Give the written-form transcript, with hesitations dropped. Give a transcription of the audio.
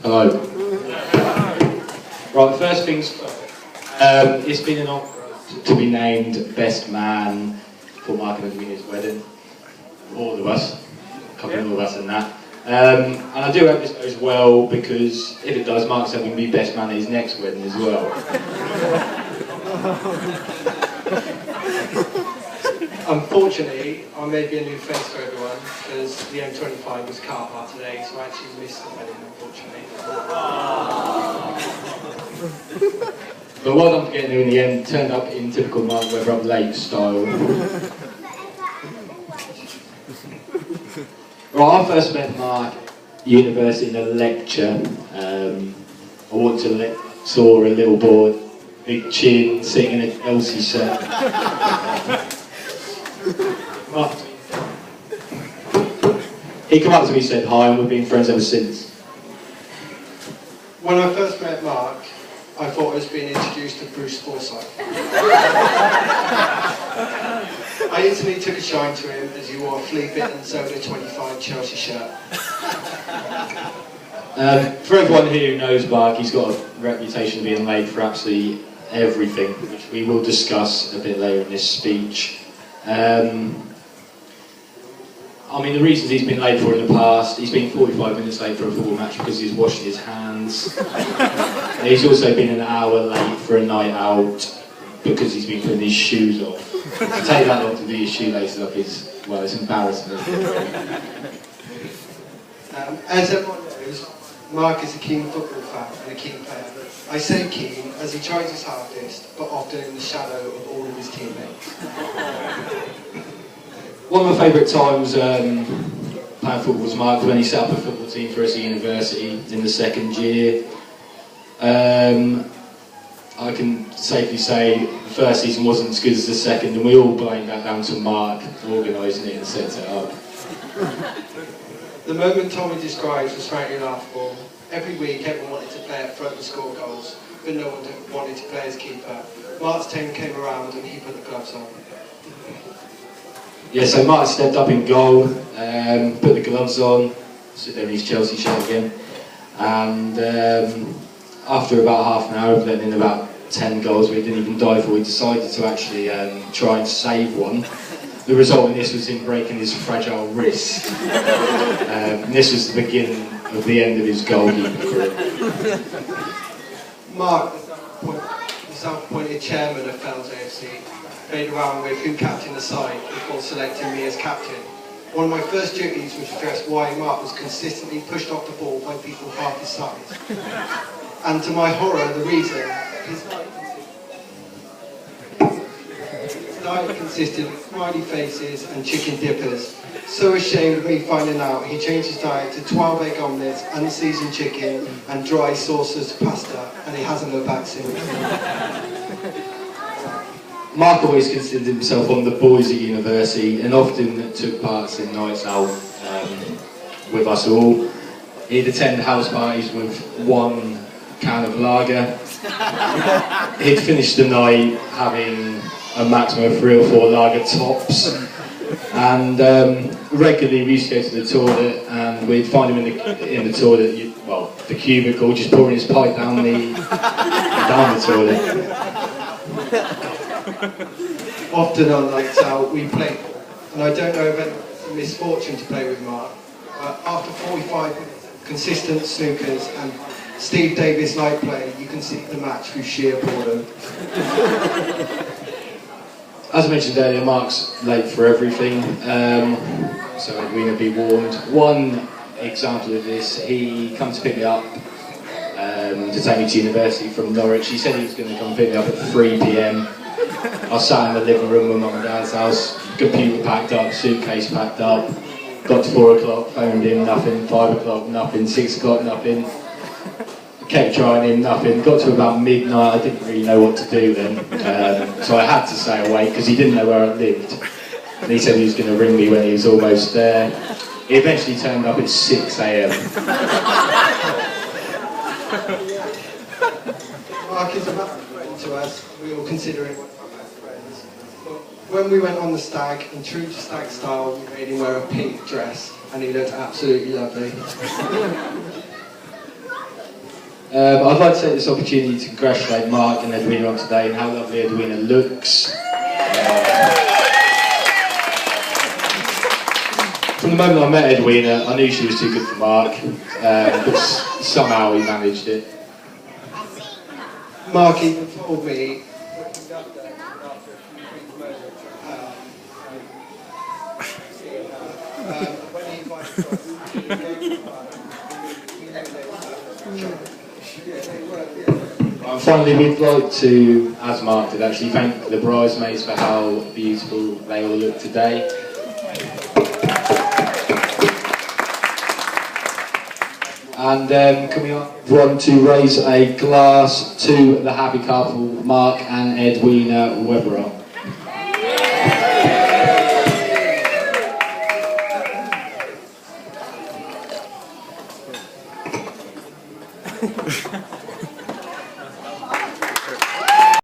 Hello. Right, first things first. It's been an honour to be named Best Man for Mark and Edwina's wedding. All of us. A couple more of us than that. And I do hope this goes well, because if it does, Mark's going to be Best Man at his next wedding as well. Unfortunately, I may be a new face for everyone, because the M25 was car park today, so I actually missed the wedding, unfortunately. But well done for getting there in the end. Turned up in typical Mark Webber Up Late style. Right, I first met Mark at university in a lecture. I saw a little boy, big chin, sitting in an Elsie shirt. He came up to me and said hi, and we've been friends ever since. When I first met Mark, I thought I was being introduced to Bruce Forsyth. I instantly took a shine to him as he wore a flea-bitten Zola 25 Chelsea shirt. For everyone here who knows Mark, he's got a reputation of being late for absolutely everything, which we will discuss a bit later in this speech. I mean, the reasons he's been late for in the past, he's been 45 minutes late for a football match because he's washing his hands. He's also been an hour late for a night out because he's been putting his shoes off. To take that long to do his shoelaces up is, well, it's embarrassing. As everyone knows, Mark is a keen football fan and a keen player. I say keen as he tries his hardest, but often in the shadow of all of his teammates. One of my favourite times playing football was Mark when he set up a football team for us at university in the second year. I can safely say the first season wasn't as good as the second, and we all blame that down to Mark organising it and setting it up. The moment Tommy describes was frankly laughable. Every week everyone wanted to play up front and score goals, but no one wanted to play as keeper. Mark's team came around and he put the gloves on. Yeah, so Mark stepped up in goal, put the gloves on, sit there in his Chelsea shirt again, and after about half an hour of letting in about 10 goals we didn't even die for, we decided to actually try and save one. The result in this was him breaking his fragile wrist. And this was the beginning of the end of his goalkeeping career. Mark, the self-appointed chairman of Fells AFC, played around with who captained the side before selecting me as captain. One of my first duties was to address why Mark was consistently pushed off the ball by people half his size. And to my horror, the reason, his diet consisted of smiley faces and chicken dippers. So ashamed of me finding out, he changed his diet to 12 egg omelettes, unseasoned chicken and dry sauceless pasta, and he hasn't looked back since. Mark always considered himself one of the boys at university and often took part in nights out with us all. He'd attend house parties with one can of lager. He'd finish the night having a maximum of 3 or 4 lager tops, and regularly we used to go to the toilet and we'd find him in the toilet, the cubicle, just pouring his pipe down the toilet. Often on nights out we played, and I don't know if it's a misfortune to play with Mark, but after 45 minutes of consistent snookers and Steve Davis light play, you can see the match through sheer boredom. As I mentioned earlier, Mark's late for everything, so Edwina be warned. One example of this, he come to pick me up to take me to university from Norwich. He said he was going to come pick me up at 3 PM. I sat in the living room with Mum and Dad's house, computer packed up, suitcase packed up. Got to 4 o'clock, phoned him, nothing. 5 o'clock, nothing. 6 o'clock, nothing. Kept trying him, nothing. Got to about midnight, I didn't really know what to do then. So I had to stay awake because he didn't know where I lived. And he said he was going to ring me when he was almost there. He eventually turned up at 6 AM. Mark is a man to us. We all consider him one of our best friends. But when we went on the stag, in true to stag style, we made him wear a pink dress, and he looked absolutely lovely. I'd like to take this opportunity to congratulate Mark and Edwina on today and how lovely Edwina looks. From the moment I met Edwina, I knew she was too good for Mark, but somehow he managed it. Mark even told me when he invited Finally, we'd like to, as Mark did actually, thank the bridesmaids for how beautiful they all look today. And can we want to raise a glass to the happy couple, Mark and Edwina Weberell.